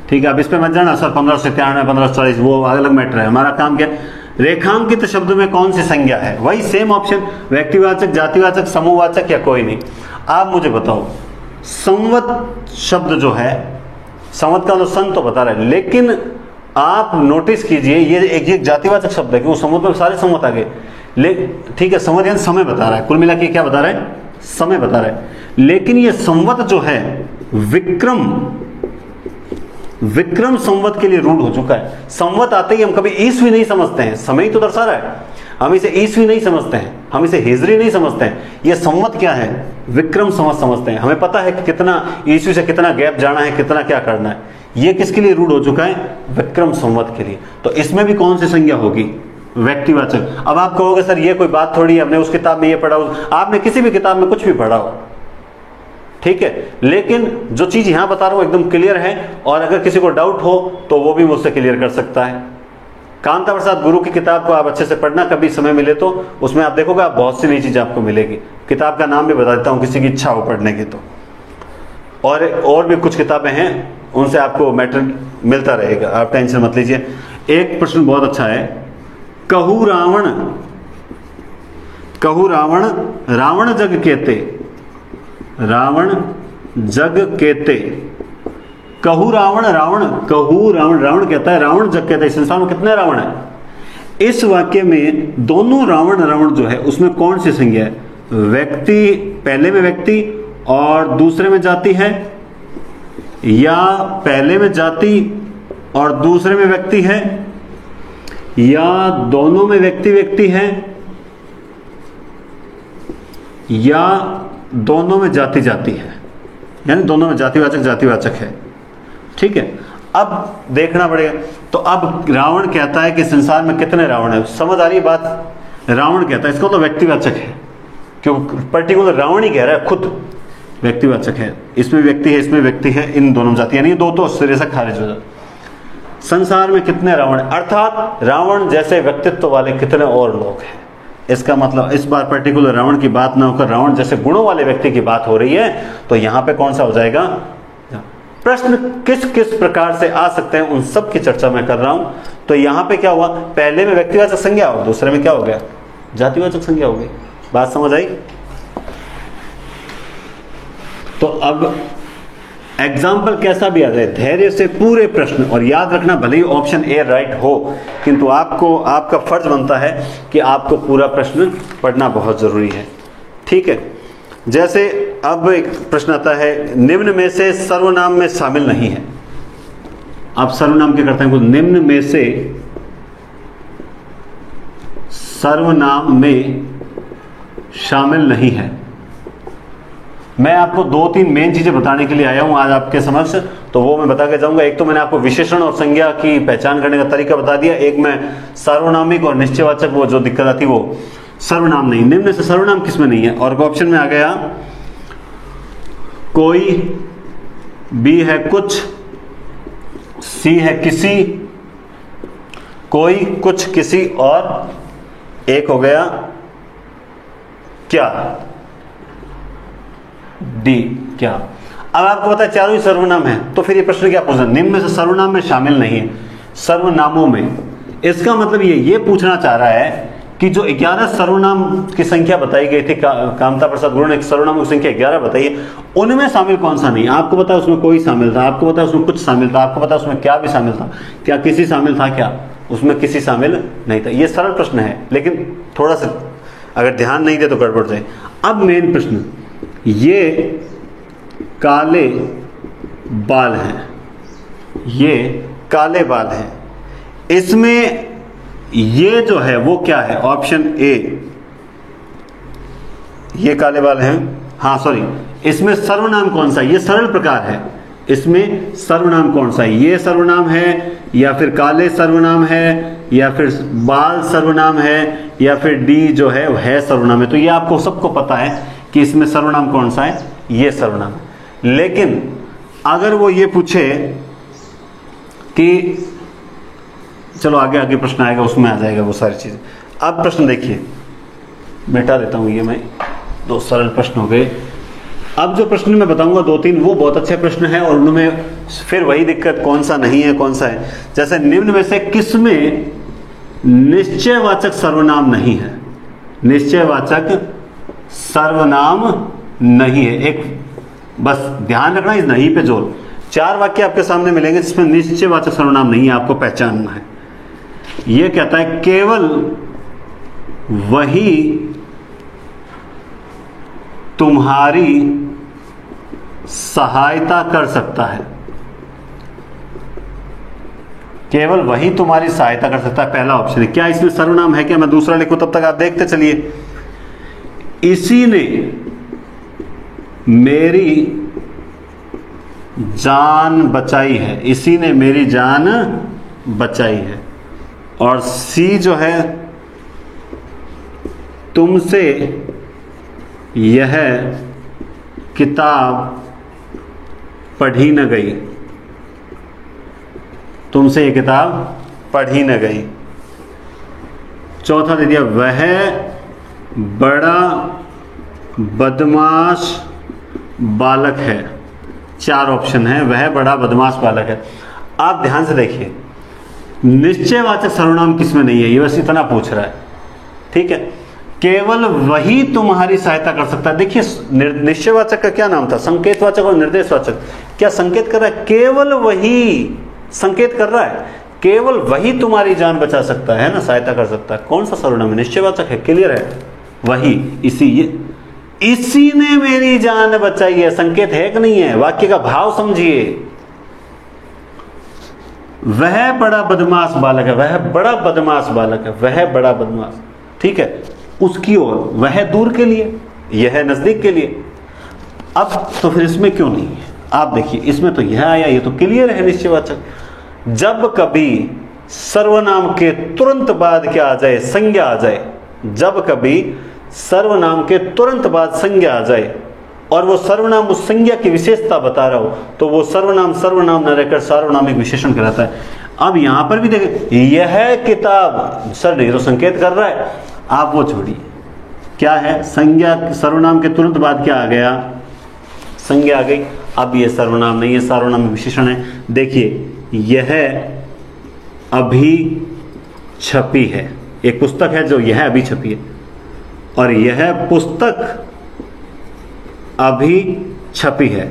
A: ठीक है। अब इस पे मत जाना सर 1593 1540, वो अलग मैटर है। हमारा काम क्या? रेखांकित शब्द में कौन सी संज्ञा है? वही सेम ऑप्शन, व्यक्तिवाचक, जातिवाचक, समूहवाचक या कोई नहीं। आप मुझे बताओ, संवत शब्द जो है, संवत का तो सन तो बता रहा है, लेकिन आप नोटिस कीजिए ये एक जातिवाचक शब्द है क्योंकि संवत में सारे संवत आ गए, ठीक है। संवत यानी समय बता रहा है, कुल मिला के क्या बता रहा है? समय बता रहा है। लेकिन ये संवत जो है विक्रम संवत के लिए रूढ़ हो चुका है। संवत आते ही हम कभी ईस्वी नहीं समझते हैं, समय ही तो दर्शा रहा है, हम इसे ईस्वी नहीं समझते हैं, हम इसे हिजरी नहीं समझते हैं। ये संवत क्या है? विक्रम संवत समझते हैं। हमें पता है कि कितना ईस्वी से कितना गैप जाना है, कितना क्या करना है। ये किसके लिए रूढ़ हो चुका है? विक्रम संवत के लिए। तो इसमें भी कौन सी संज्ञा होगी? व्यक्तिवाचक। अब आप कहोगे सर ये कोई बात थोड़ी है, हमने उस किताब में ये पढ़ा हो, आपने किसी भी किताब में कुछ भी पढ़ा हो, ठीक है, लेकिन जो चीज यहां बता रहा हूं एकदम क्लियर है, और अगर किसी को डाउट हो तो वो भी मुझसे क्लियर कर सकता है। कांता प्रसाद गुरु की किताब को आप अच्छे से पढ़ना, कभी समय मिले तो उसमें आप देखोगे आप बहुत सी नई चीज आपको मिलेगी। किताब का नाम भी बता देता हूं किसी की इच्छा हो पढ़ने की तो, और भी कुछ किताबें हैं उनसे आपको मैटर मिलता रहेगा, आप टेंशन मत लीजिए। एक प्रश्न बहुत अच्छा है, कहू रावण रावण जग केते, रावण जग केते, कहू रावण रावण कहता है रावण जग कहता है, इस संसार में कितने रावण है? इस वाक्य में दोनों रावण जो है उसमें कौन सी संज्ञा है? व्यक्ति, पहले में व्यक्ति और दूसरे में जाति है, या पहले में जाति और दूसरे में व्यक्ति है, या दोनों में व्यक्ति है, या दोनों में जाति है, यानी दोनों में जातिवाचक है, ठीक है। अब देखना पड़ेगा। तो अब रावण कहता है कि संसार में कितने रावण है, समझ आ रही है बात? रावण कहता है, इसका मतलब व्यक्तिवाचक है, क्यों? पर्टिकुलर रावण ही कह रहा है, खुद व्यक्तिवाचक है। इसमें व्यक्ति है, इसमें व्यक्ति है, इन दोनों जाति, यानी दो तो सिरे से खारिज हो जाए। संसार में कितने रावण, अर्थात रावण जैसे व्यक्तित्व वाले कितने और लोग हैं। इसका मतलब इस बार पर्टिकुलर रावण की बात ना होकर रावण जैसे गुणों वाले व्यक्ति की बात हो रही है, तो यहां पे कौन सा हो जाएगा? प्रश्न किस किस प्रकार से आ सकते हैं उन सब की चर्चा मैं कर रहा हूं। तो यहां पे क्या हुआ? पहले में व्यक्तिवाचक संज्ञा और दूसरे में क्या हो गया? जातिवाचक संज्ञा हो गई। बात समझ आई? तो अब एग्जाम्पल कैसा भी आ जाए, धैर्य से पूरे प्रश्न, और याद रखना भले ही ऑप्शन ए राइट हो, किंतु आपका फर्ज बनता है कि आपको पूरा प्रश्न पढ़ना बहुत जरूरी है, ठीक है। जैसे अब एक प्रश्न आता है, निम्न में से सर्वनाम में शामिल नहीं है। आप सर्वनाम क्या करते हैं? निम्न में से सर्वनाम में शामिल नहीं है। मैं आपको दो तीन मेन चीजें बताने के लिए आया हूं आज आपके समक्ष, तो वो मैं बता के जाऊंगा। एक तो मैंने आपको विशेषण और संज्ञा की पहचान करने का तरीका बता दिया, एक मैं सार्वनामिक और निश्चयवाचक, वो जो दिक्कत आती वो सर्वनाम नहीं, निम्न से सर्वनाम किसमें नहीं है। और ऑप्शन में आ गया कोई, बी है कुछ, सी है किसी, कोई, कुछ, किसी, और एक हो गया क्या, डी क्या। अब आपको पता है चारों ही सर्वनाम है, तो फिर ये प्रश्न क्या पूछना, निम्न में से सर्वनाम में शामिल नहीं है, सर्वनामों में। इसका मतलब ये पूछना चाह रहा है कि जो 11 सर्वनाम की संख्या बताई गई थी, कामता प्रसाद गुरु ने सर्वनामों की संख्या 11 बताई है, उनमें शामिल कौन सा नहीं। आपको पता है उसमें कोई शामिल था, आपको पता है उसमें कुछ शामिल था, आपको पता है उसमें क्या भी शामिल था, क्या किसी शामिल था, क्या उसमें किसी शामिल नहीं था। ये सरल प्रश्न है, लेकिन थोड़ा सा अगर ध्यान नहीं दे तो गड़बड़ जाए। अब मेन प्रश्न, ये काले बाल हैं, ये काले बाल हैं, इसमें ये जो है वो क्या है, ऑप्शन ए, ये काले बाल हैं, हाँ सॉरी, इसमें सर्वनाम कौन सा, ये सरल प्रकार है, इसमें सर्वनाम कौन सा है, ये सर्वनाम है या फिर काले सर्वनाम है या फिर बाल सर्वनाम है या फिर डी जो है वो है सर्वनाम है। तो ये आपको सबको पता है कि इसमें सर्वनाम कौन सा है, ये सर्वनाम है। लेकिन अगर वो ये पूछे कि चलो आगे आगे प्रश्न आएगा उसमें आ जाएगा वो सारी चीज़। अब प्रश्न देखिए, मिटा देता हूँ ये मैं, दो सरल प्रश्न हो गए। अब जो प्रश्न मैं बताऊंगा 2-3 वो बहुत अच्छे प्रश्न हैं और उनमें फिर वही दिक्कत कौन सा नहीं है कौन सा है। जैसे निम्न में से किसमें निश्चयवाचक सर्वनाम नहीं है, निश्चयवाचक सर्वनाम नहीं है। एक बस ध्यान रखना इस नहीं पे जोर। 4 वाक्य आपके सामने मिलेंगे जिसमें निश्चयवाचक सर्वनाम नहीं है, आपको पहचानना है। यह कहता है केवल वही तुम्हारी सहायता कर सकता है, केवल वही तुम्हारी सहायता कर सकता है, पहला ऑप्शन है। क्या इसमें सर्वनाम है क्या, मैं दूसरा लिखूं तब तक आप देखते चलिए। इसी ने मेरी जान बचाई है, इसी ने मेरी जान बचाई है। और सी जो है तुमसे यह किताब पढ़ी न गई, तुमसे यह किताब पढ़ी न गई। चौथा दे दिया वह बड़ा बदमाश बालक है। 4 ऑप्शन है, वह बड़ा बदमाश बालक है। आप ध्यान से देखिए, निश्चयवाचक सर्वनाम किसमें नहीं है, ये बस इतना पूछ रहा है, ठीक है। केवल वही तुम्हारी सहायता कर सकता है। देखिए निश्चयवाचक का क्या नाम था, संकेतवाचक और निर्देशवाचक। क्या संकेत कर रहा है, केवल वही संकेत कर रहा है, केवल वही तुम्हारी जान बचा सकता है ना, सहायता कर सकता है। कौन सा सर्वनाम है, निश्चयवाचक है, क्लियर है, वही, इसी ने मेरी जान बचाई है। संकेत है कि नहीं है, वाक्य का भाव समझिए। वह बड़ा बदमाश बालक है, वह बड़ा बदमाश बालक है, वह बड़ा बदमाश, ठीक है, उसकी ओर, वह दूर के लिए, यह नजदीक के लिए। अब तो फिर इसमें क्यों नहीं है, आप देखिए इसमें तो यह आया, ये तो क्लियर है निश्चयवाचक। जब कभी सर्वनाम के तुरंत बाद क्या आ जाए, संज्ञा आ जाए, जब कभी सर्वनाम के तुरंत बाद संज्ञा आ जाए और वो सर्वनाम उस संज्ञा की विशेषता बता रहा हो, तो वो सर्वनाम सर्वनाम न रहकर सार्वनामिक विशेषण कहलाता है। अब यहां पर भी देखें, यह किताब, सर नहीं तो संकेत कर रहा है, आप वो छोड़िए, क्या है, संज्ञा, सर्वनाम के तुरंत बाद क्या आ गया, संज्ञा आ गई। अब ये सर्वनाम नहीं है, सार्वनामिक विशेषण है। देखिए यह अभी छपी है, एक पुस्तक है जो यह अभी छपी है, और यह पुस्तक अभी छपी है,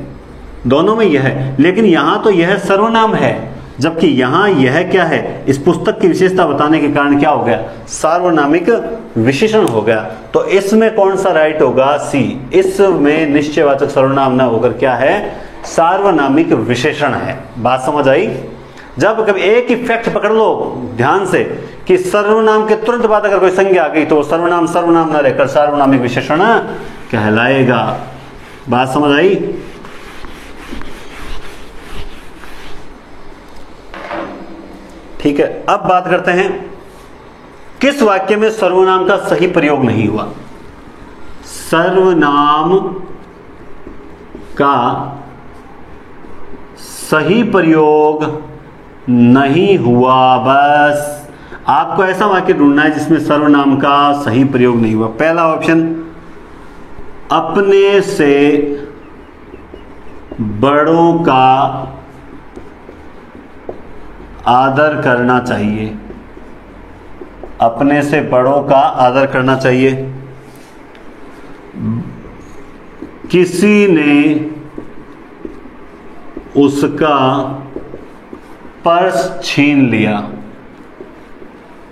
A: दोनों में यह है। लेकिन यहां तो यह सर्वनाम है, जबकि यहां यह क्या है, इस पुस्तक की विशेषता बताने के कारण क्या हो गया, सार्वनामिक विशेषण हो गया। तो इसमें कौन सा राइट होगा, सी। इसमें निश्चयवाचक सर्वनाम ना होकर क्या है, सार्वनामिक विशेषण है। बात समझ आई। जब कभी एक ही फैक्ट पकड़ लो ध्यान से कि सर्वनाम के तुरंत बाद अगर कोई संज्ञा आ गई तो सर्वनाम सर्वनाम ना रहकर सार्वनामिक विशेषण कहलाएगा। बात समझ आई। ठीक है, अब बात करते हैं किस वाक्य में सर्वनाम का सही प्रयोग नहीं हुआ। सर्वनाम का सही प्रयोग नहीं हुआ। बस आपको ऐसा वाक्य ढूंढना है जिसमें सर्वनाम का सही प्रयोग नहीं हुआ। पहला ऑप्शन, अपने से बड़ों का आदर करना चाहिए। अपने से बड़ों का आदर करना चाहिए। किसी ने उसका पर्स छीन लिया।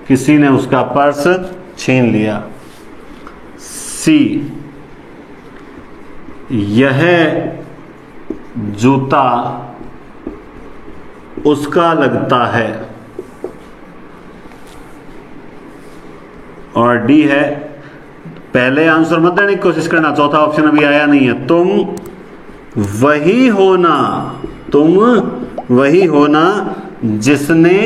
A: किसी ने उसका पर्स छीन लिया। सी, यह जूता उसका लगता है। और डी है, पहले आंसर मत देने की कोशिश करना, चौथा ऑप्शन अभी आया नहीं है। तुम वही होना, तुम वही होना जिसने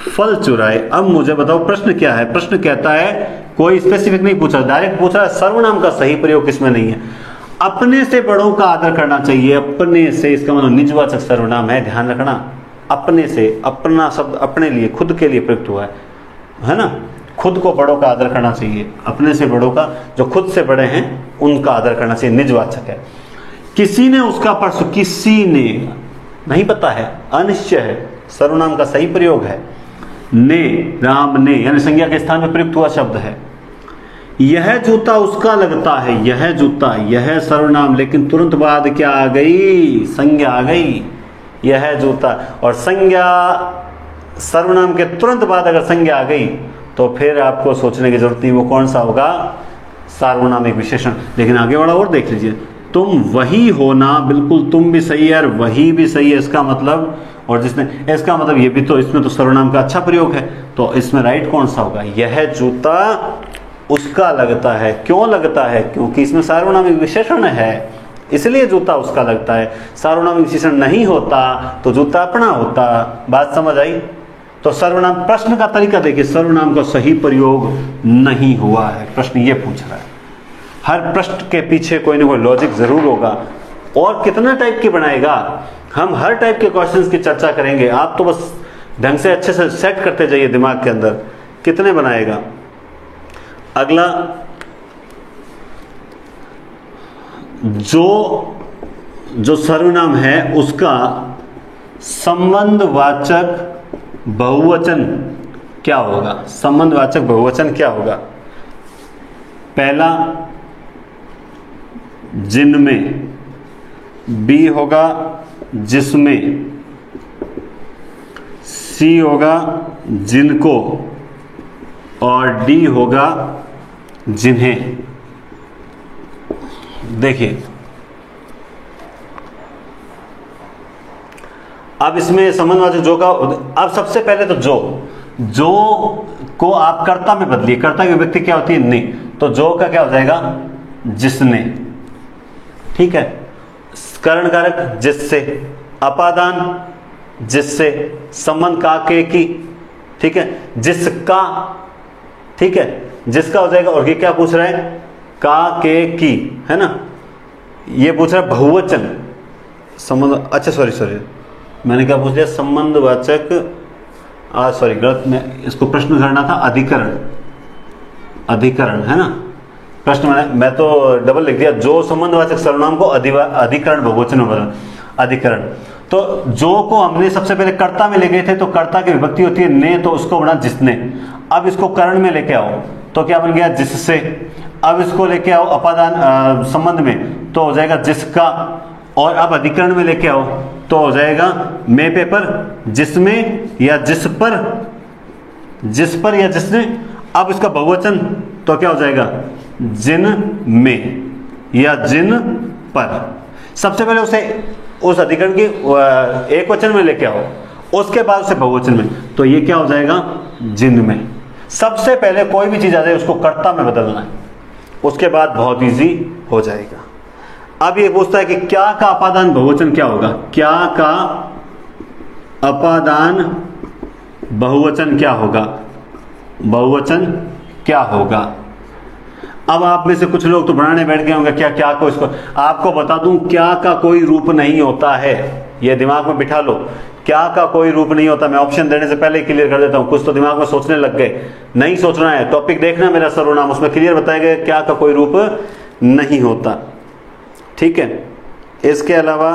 A: फल चुराए। अब मुझे बताओ प्रश्न क्या है। प्रश्न कहता है, कोई स्पेसिफिक नहीं पूछा, डायरेक्ट पूछ रहा है सर्वनाम का सही प्रयोग किसमें नहीं है। अपने से बड़ों का आदर करना चाहिए। अपने से, इसका मतलब निजवाचक सर्वनाम है, ध्यान रखना। अपने से, अपना शब्द अपने लिए, खुद के लिए प्रयुक्त हुआ है ना। खुद को बड़ों का आदर करना चाहिए। अपने से बड़ों का, जो खुद से बड़े हैं उनका आदर करना चाहिए, निजवाचक है। किसी ने उसका पर्स, किसी ने नहीं पता है, अनिश्चय है, सर्वनाम का सही प्रयोग है। ने, राम ने, यानी संज्ञा के स्थान में प्रयुक्त हुआ शब्द है। यह जूता उसका लगता है, यह जूता, यह सर्वनाम, लेकिन तुरंत बाद क्या आ गई, संज्ञा आ गई, यह जूता। और संज्ञा, सर्वनाम के तुरंत बाद अगर संज्ञा आ गई तो फिर आपको सोचने की जरूरत नहीं, वो कौन सा होगा, सार्वनामिक विशेषण। लेकिन आगे वाला और देख लीजिए, तुम वही होना, बिल्कुल तुम भी सही है और वही भी सही है, इसका मतलब, और जिसने, इसका मतलब ये भी तो, इसमें तो सर्वनाम का अच्छा प्रयोग है, तो इसमें राइट कौन सा होगा, यह जूता उसका लगता है। क्यों लगता है, क्योंकि इसमें सार्वनामिक विशेषण है, इसलिए जूता उसका लगता है। सार्वनामिक विशेषण नहीं होता तो जूता अपना होता। बात समझ आई। तो सर्वनाम, प्रश्न का तरीका देखिए, सर्वनाम का सही प्रयोग नहीं हुआ है, प्रश्न ये पूछ रहा है। हर प्रश्न के पीछे कोई ना कोई लॉजिक जरूर होगा। और कितना टाइप की बनाएगा, हम हर टाइप के क्वेश्चंस की चर्चा करेंगे। आप तो बस ढंग से अच्छे से सेट करते जाइए दिमाग के अंदर, कितने बनाएगा। अगला, जो सर्वनाम है उसका संबंधवाचक बहुवचन क्या होगा। संबंधवाचक बहुवचन क्या होगा। पहला, जिनमें, बी होगा जिसमें, सी होगा जिनको, और डी होगा जिन्हें। देखिए, अब इसमें संबंधवाचक जो का, अब सबसे पहले तो जो को आप कर्ता में बदलिए। कर्ता की विभक्ति क्या होती है, ने, तो जो का क्या हो जाएगा, जिसने। ठीक है। करण कारक जिससे, अपादान जिससे, संबंध का के की, ठीक है, जिसका, ठीक है, जिसका हो जाएगा। और ये क्या पूछ रहा है, का के की, है ना। ये पूछ रहा है बहुवचन संबंध, अच्छा सॉरी मैंने क्या पूछ लिया, संबंधवाचक, सॉरी गलत, में इसको प्रश्न करना था, अधिकरण, अधिकरण है ना। प्रश्न मैं तो डबल लिख दिया, जो संबंधवाचक सर्वनाम को अधिकरण बहुवचन में बदल, अधिकरण। तो जो को हमने सबसे पहले कर्ता में ले गए थे, तो कर्ता की विभक्ति होती है ने, तो उसको बना जिसने। अब इसको करण में लेके आओ तो क्या बन गया, जिससे। अब इसको लेके आओ अपादान संबंध में, तो हो जाएगा जिसका। और अब अधिकरण में लेके आओ तो हो जाएगा में पे पर, जिसमें या जिस पर, जिस पर या जिसने। अब इसका बहुवचन तो क्या हो जाएगा, जिन में या जिन पर। सबसे पहले उसे उस अधिकरण की एक वचन में लेके आओ, उसके बाद उसे बहुवचन में, तो ये क्या हो जाएगा, जिन में। सबसे पहले कोई भी चीज आ जाए उसको कर्ता में बदलना है, उसके बाद बहुत इजी हो जाएगा। अब ये पूछता है कि क्या का अपादान बहुवचन क्या होगा, क्या का अपादान बहुवचन क्या होगा, बहुवचन क्या होगा। अब आप में से कुछ लोग तो बनाने बैठ गए होंगे, क्या क्या को, इसको आपको बता दूं, क्या का कोई रूप नहीं होता है, ये दिमाग में बिठा लो। क्या का कोई रूप नहीं होता। मैं ऑप्शन देने से पहले क्लियर कर देता हूं, कुछ तो दिमाग में सोचने लग गए, नहीं सोचना है, टॉपिक देखना मेरा सर्वनाम, उसमें क्लियर बताया गया क्या का कोई रूप नहीं होता। ठीक है, इसके अलावा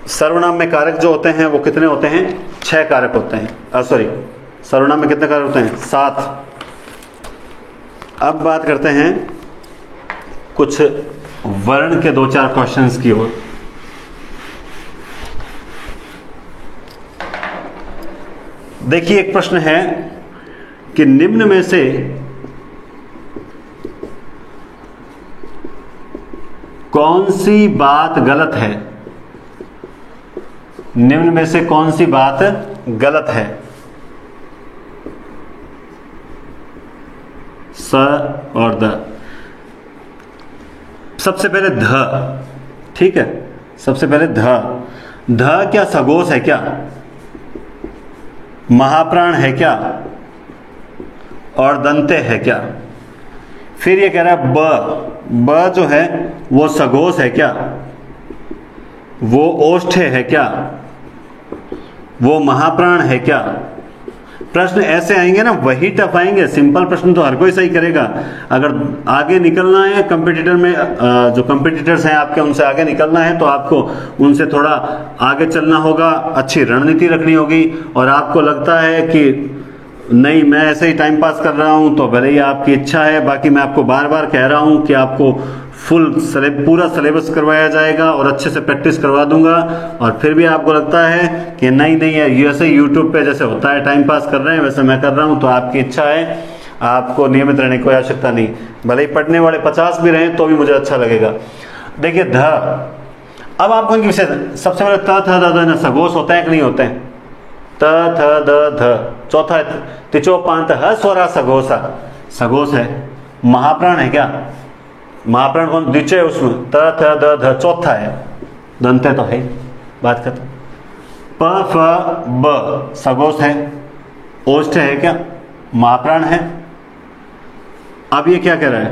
A: सर्वनाम में कारक जो होते हैं वो कितने होते हैं? 6 कारक होते हैं। सॉरी, सर्वनाम में कितने कारक होते हैं? 7। अब बात करते हैं कुछ वर्ण के 2-4 क्वेश्चंस की ओर। देखिए, एक प्रश्न है कि निम्न में से कौन सी बात गलत है? निम्न में से कौन सी बात गलत है? स और द। सबसे पहले ध, ठीक है, सबसे पहले ध। ध क्या सगोस है क्या? महाप्राण है क्या? और दंते है क्या? फिर ये कह रहा है ब। ब जो है वो सगोस है क्या? वो ओष्ठ्य है क्या? वो महाप्राण है क्या? प्रश्न ऐसे आएंगे ना, वही टफ आएंगे। सिंपल प्रश्न तो हर कोई सही करेगा। अगर आगे निकलना है कंपटीटर में, जो कंपटीटर्स हैं आपके, उनसे आगे निकलना है तो आपको उनसे थोड़ा आगे चलना होगा, अच्छी रणनीति रखनी होगी। और आपको लगता है कि नहीं मैं ऐसे ही टाइम पास कर रहा हूं, तो भले ही आपकी इच्छा है, बाकी मैं आपको बार बार कह रहा हूं कि आपको पूरा सिलेबस करवाया जाएगा और अच्छे से प्रैक्टिस करवा दूंगा। और फिर भी आपको लगता है कि नहीं है, ऐसे यूट्यूब पे जैसे होता है टाइम पास कर रहे हैं वैसे मैं कर रहा हूं, तो आपकी इच्छा है, आपको नियमित रहने की कोई आवश्यकता नहीं। भले ही पढ़ने वाले 50 भी रहें तो भी मुझे अच्छा लगेगा। देखिए ध, अब आपको इनके विषय, सबसे पहले त थ द ध सगोस होते हैं कि नहीं होते हैं? त थ द ध। चौथा है तिचो पांत ह स्वरा सगोसा, सगोस है। महाप्राण है क्या? महाप्राण कौन? द्विचय उसमें त थ द ध। चौथा है दंते तो है, बात करते। प फ ब सगोस है। ओष्ठ है क्या? महाप्राण है। अब ये क्या कह रहा है?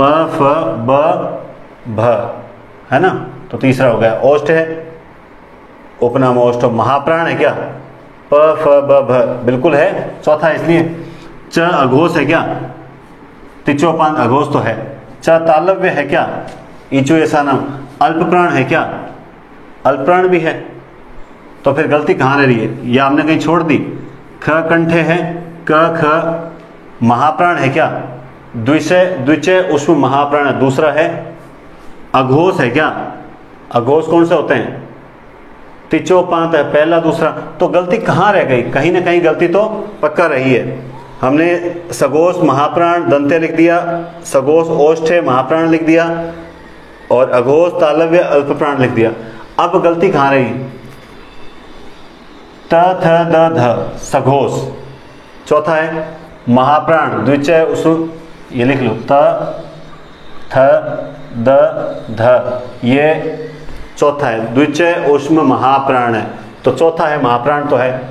A: प फ ब भ, है ना? तो तीसरा हो गया, ओष्ठ है, उपनाम ओष्ठ। महाप्राण है क्या? प फ ब भ, बिल्कुल है। चौथा इसलिए च अघोष है क्या? तिचोपान अघोष तो है। च तालव्य है क्या? ईचु ऐसा नाम। अल्पप्राण है क्या? अल्पप्राण भी है। तो फिर गलती कहाँ रह रही है? या हमने कहीं छोड़ दी? ख कंठे है, क ख। महाप्राण है क्या? द्विचय उसमें महाप्राण है। दूसरा है अघोष है क्या? अघोष कौन से होते हैं? तिचोपांत है, पहला दूसरा। तो गलती कहाँ रह गई? कहीं ना कहीं गलती तो पक्का रही है। हमने सगोस महाप्राण दंते लिख दिया, सगोस ओष्ठ्य महाप्राण लिख दिया, और अघोष तालव्य अल्पप्राण लिख दिया। अब गलती कहाँ रही? त थ द ध सघोष। चौथा है महाप्राण द्विचय उस, ये लिख लो, त थ द ध, ये चौथा है। द्विचय उष्म महाप्राण है, तो चौथा है महाप्राण तो है।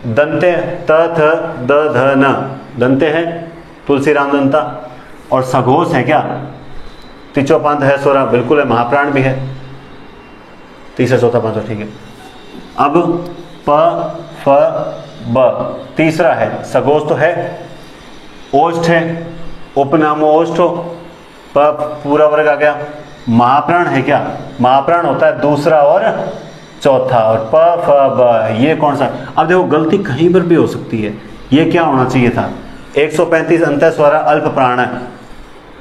A: दंते त थ द ध न, दंते है तुलसीराम दंता। और सघोष है क्या? तिचोपांत है स्वरा, बिल्कुल है, महाप्राण भी है। तीसरा चौथा पांचवा ठीक है। अब प फ ब, तीसरा है सघोष तो है, ओष्ठ है, उपनामो ओष्ठो, प पूरा वर्ग आ गया। महाप्राण है क्या? महाप्राण होता है दूसरा और चौथा। और प फ ब, ये कौन सा? अब देखो गलती कहीं पर भी हो सकती है। ये क्या होना चाहिए था? 135 अंत स्वरा अल्प प्राण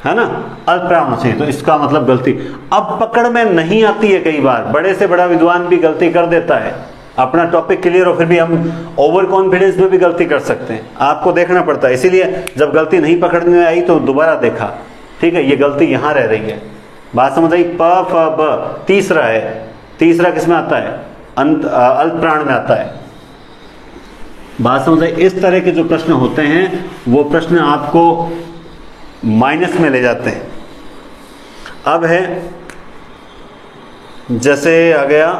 A: है ना, अल्प प्राण होना चाहिए। तो इसका मतलब गलती अब पकड़ में नहीं आती है। कई बार बड़े से बड़ा विद्वान भी गलती कर देता है, अपना टॉपिक क्लियर हो फिर भी हम ओवर कॉन्फिडेंस में भी गलती कर सकते हैं। आपको देखना पड़ता है। इसीलिए जब गलती नहीं पकड़ने में आई तो दोबारा देखा, ठीक है, ये गलती यहां रह रही है। बात समझ आई? प फ ब तीसरा है। तीसरा किसमें आता है? अल्प प्राण में आता है। बात समझ आई? इस तरह के जो प्रश्न होते हैं वो प्रश्न आपको माइनस में ले जाते हैं। अब है जैसे आ गया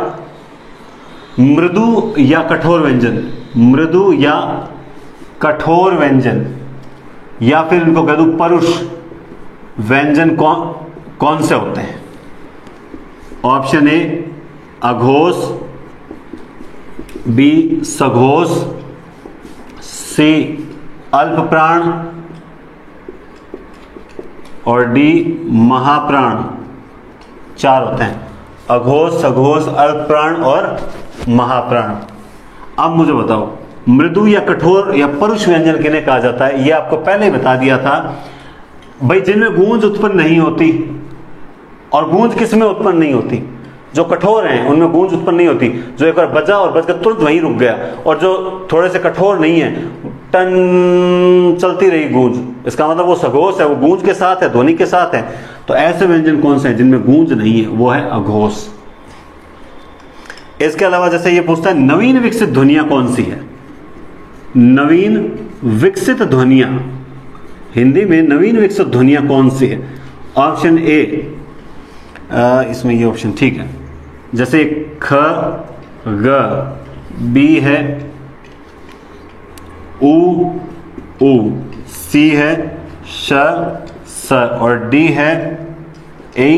A: मृदु या कठोर व्यंजन, मृदु या कठोर व्यंजन, या फिर इनको कह दूं परुष व्यंजन कौन से होते हैं? ऑप्शन ए अघोष, बी सघोष, सी अल्पप्राण और डी महाप्राण। 4 होते हैं, अघोष, सघोष, अल्पप्राण और महाप्राण। अब मुझे बताओ, मृदु या कठोर या परुष व्यंजन किन्हें कहा जाता है? यह आपको पहले ही बता दिया था भाई, जिनमें गूंज उत्पन्न नहीं होती। और गूंज किस में उत्पन्न नहीं होती? जो कठोर हैं उनमें गूंज उत्पन्न नहीं होती, जो एक बार बजा और बजकर तुरंत वहीं रुक गया। और जो थोड़े से कठोर नहीं है, टन चलती रही गूंज, इसका मतलब वो सघोष है, वो गूंज के साथ है, ध्वनि के साथ है। तो ऐसे व्यंजन कौन से हैं जिनमें गूंज नहीं है? वो है अघोष। इसके अलावा जैसे ये पूछता है नवीन विकसित ध्वनियां कौन सी है? नवीन विकसित ध्वनियां, हिंदी में नवीन विकसित ध्वनियां कौन सी है? ऑप्शन ए, इसमें ये ऑप्शन ठीक है, जैसे ख, ग, बी है उ, सी है श, स और डी है ए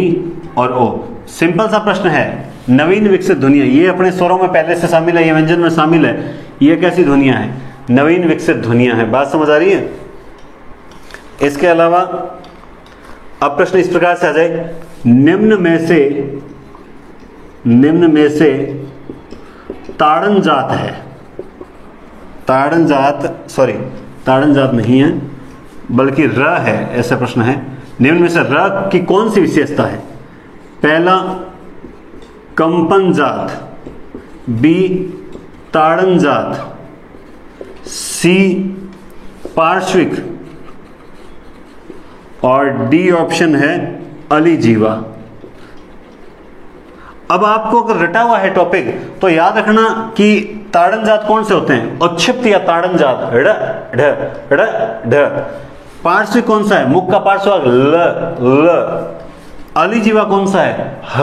A: और ओ। सिंपल सा प्रश्न है, नवीन विकसित ध्वनियां, ये अपने स्वरों में पहले से शामिल है, ये व्यंजन में शामिल है, ये कैसी ध्वनियां हैं? नवीन विकसित ध्वनियां हैं। बात समझ आ रही है? इसके अलावा अब प्रश्न इस प्रकार से आ जाए, निम्न में से ताड़न जात है, ताड़न जात नहीं है बल्कि र है, ऐसा प्रश्न है। निम्न में से र की कौन सी विशेषता है? पहला कंपन जात, बी ताड़न जात, सी पार्श्विक और डी ऑप्शन है अलीजीवा। अब आपको अगर रटा हुआ है टॉपिक तो याद रखना कि ताड़न जात कौन से होते हैं? उच्छिप्त या ताड़न जात, ड़ ढ ड़ ढ। पार्श्विक कौन सा है? मुख का पार्श्व ल। अलीजीवा कौन सा है? ह।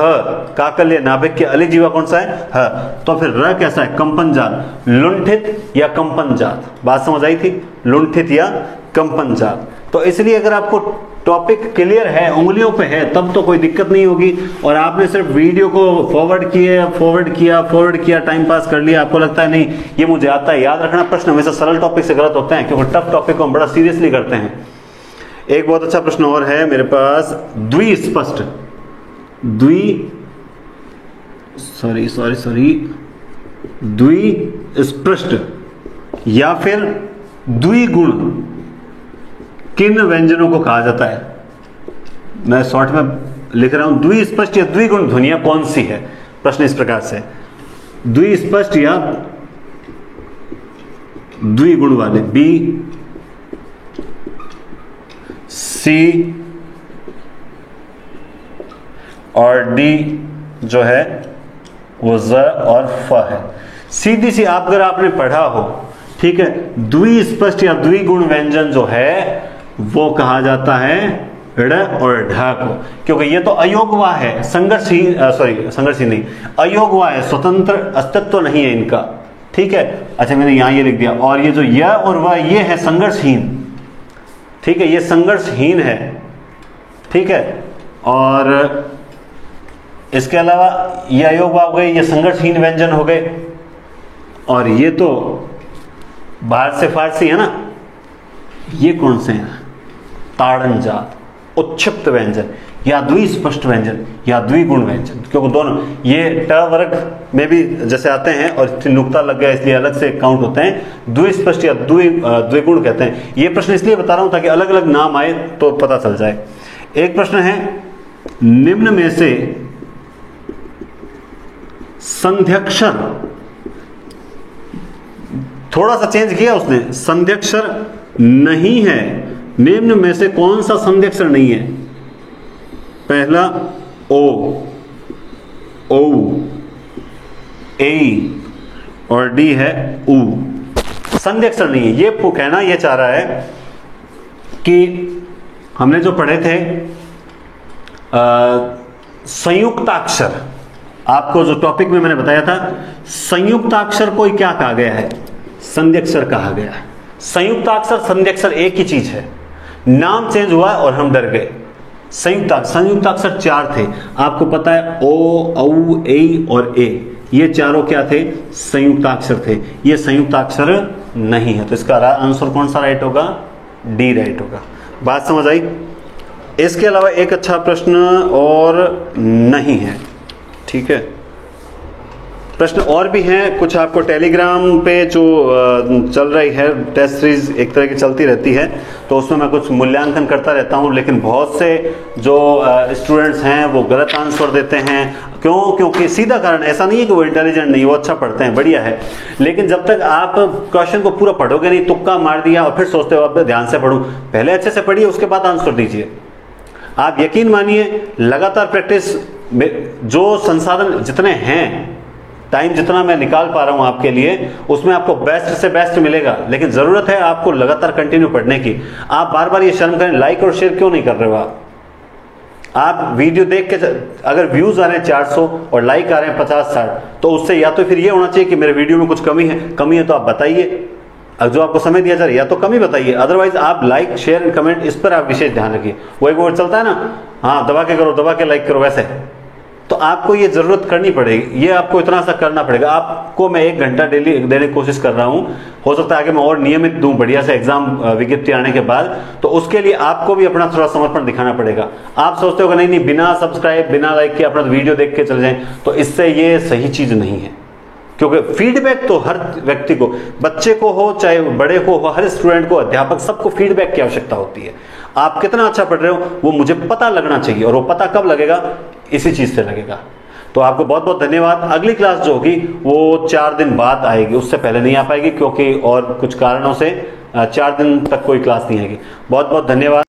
A: काकल्य नाभिक के अलीजीवा कौन सा है? ह। तो फिर र कैसा है? कंपन जात, लुंठित या कंपन जात। बात समझ आई थी? लुंठित या कंपन जात। तो इसलिए अगर आपको टॉपिक क्लियर है, उंगलियों पे है, तब तो कोई दिक्कत नहीं होगी। और आपने सिर्फ वीडियो को फॉरवर्ड किया, टाइम पास कर लिया, आपको लगता है नहीं ये मुझे आता है। याद रखना, प्रश्न हमेशा सरल टॉपिक से गलत होते हैं, क्योंकि टफ टॉपिक को हम बड़ा सीरियसली करते हैं। एक बहुत अच्छा प्रश्न और है मेरे पास, द्विस्पष्ट, द्विस्पष्ट या फिर द्विगुण किन व्यंजनों को कहा जाता है? मैं शॉर्ट में लिख रहा हूं, द्विस्पष्ट या द्विगुण ध्वनियां कौन सी है? प्रश्न इस प्रकार से, द्विस्पष्ट या द्विगुण वाले, बी, सी और डी जो है वो ज और फ है। सीधी सी आप अगर आपने पढ़ा हो, ठीक है, द्विस्पष्ट या द्विगुण व्यंजन जो है वो कहा जाता है ड़ और ढ को, क्योंकि ये तो अयोगवा है, संघर्षहीन नहीं, अयोगवा है, स्वतंत्र अस्तित्व नहीं है इनका। ठीक है, अच्छा मैंने यहां ये लिख दिया। और ये जो य और वह ये है संघर्षहीन, ठीक है, ये संघर्षहीन है। ठीक है, और इसके अलावा ये अयोगवा हो गए, ये संघर्षहीन व्यंजन हो गए। और ये तो बाहर से फारसी है ना, ये कौन से हैं? ताड़न जात, उच्छिप्त व्यंजन या द्विस्पष्ट व्यंजन या द्विगुण व्यंजन, क्योंकि दोनों ये ट वर्ग में भी जैसे आते हैं और नुक्ता लग गया इसलिए अलग से काउंट होते हैं। द्विस्पष्ट या द्विगुण कहते हैं। ये प्रश्न इसलिए बता रहा हूं ताकि अलग अलग नाम आए तो पता चल जाए। एक प्रश्न है, निम्न में से संध्यक्षर, थोड़ा सा चेंज किया उसने, संध्यक्षर नहीं है, निम्न में से कौन सा संध्यक्षर नहीं है? पहला ओ, ए और डी है उ। संध्यक्षर नहीं है, ये कहना ये चाह रहा है कि हमने जो पढ़े थे संयुक्ताक्षर, आपको जो टॉपिक में मैंने बताया था, संयुक्ताक्षर को क्या कहा गया है? संध्यक्षर कहा गया है। संयुक्ताक्षर संध्यक्षर एक ही चीज है, नाम चेंज हुआ और हम डर गए। संयुक्त अक्षर 4 थे। आपको पता है ओ, औ, ए और ए, ये चारों क्या थे? संयुक्ताक्षर थे। ये संयुक्ताक्षर नहीं है, तो इसका आंसर कौन सा राइट होगा? डी राइट होगा। बात समझ आई? इसके अलावा एक अच्छा प्रश्न और नहीं है, ठीक है। प्रश्न और भी हैं कुछ, आपको टेलीग्राम पे जो चल रही है टेस्ट सीरीज एक तरह की चलती रहती है, तो उसमें मैं कुछ मूल्यांकन करता रहता हूं, लेकिन बहुत से जो स्टूडेंट्स हैं वो गलत आंसर देते हैं। क्यों? क्योंकि सीधा कारण ऐसा नहीं है कि वो इंटेलिजेंट नहीं, वो अच्छा पढ़ते हैं, बढ़िया है, लेकिन जब तक आप क्वेश्चन को पूरा पढ़ोगे नहीं, तुक्का मार दिया और फिर सोचते हो अब ध्यान से पढ़ूं, पहले अच्छे से पढ़िए, उसके बाद आंसर दीजिए। आप यकीन मानिए, लगातार प्रैक्टिस, जो संसाधन जितने हैं, टाइम जितना मैं निकाल पा रहा हूं आपके लिए, उसमें आपको बेस्ट से बेस्ट मिलेगा, लेकिन जरूरत है आपको लगातार कंटिन्यू पढ़ने की। आप बार बार ये शर्म करें, लाइक और शेयर क्यों नहीं कर रहे हो? आप वीडियो देख के अगर व्यूज आ रहे हैं 400 और लाइक आ रहे हैं 50-60, तो उससे या तो फिर ये होना चाहिए कि मेरे वीडियो में कुछ कमी है तो आप बताइए, जो आपको समय दिया जा रहा है या तो कमी बताइए, अदरवाइज आप लाइक शेयर कमेंट इस पर आप विशेष ध्यान रखिए। वो एक वर्ड चलता है ना, हाँ दबा के करो, दबा के लाइक करो, वैसे तो आपको ये जरूरत करनी पड़ेगी, ये आपको इतना सा करना पड़ेगा। आपको मैं 1 घंटा डेली देने की कोशिश कर रहा हूं, हो सकता है आगे मैं और नियमित दूं बढ़िया से एग्जाम विज्ञप्ति आने के बाद, तो उसके लिए आपको भी अपना थोड़ा समर्पण दिखाना पड़ेगा। आप सोचते हो कि नहीं बिना सब्सक्राइब बिना लाइक के अपना वीडियो देख के चल जाएं, तो इससे ये सही चीज नहीं है, क्योंकि फीडबैक तो हर व्यक्ति को, बच्चे को हो चाहे बड़े को हो, हर स्टूडेंट को, अध्यापक सबको फीडबैक की आवश्यकता होती है। आप कितना अच्छा पढ़ रहे हो वो मुझे पता लगना चाहिए, और वो पता कब लगेगा? इसी चीज से लगेगा। तो आपको बहुत बहुत धन्यवाद। अगली क्लास जो होगी वो 4 दिन बाद आएगी, उससे पहले नहीं आ पाएगी, क्योंकि और कुछ कारणों से 4 दिन तक कोई क्लास नहीं आएगी। बहुत बहुत धन्यवाद।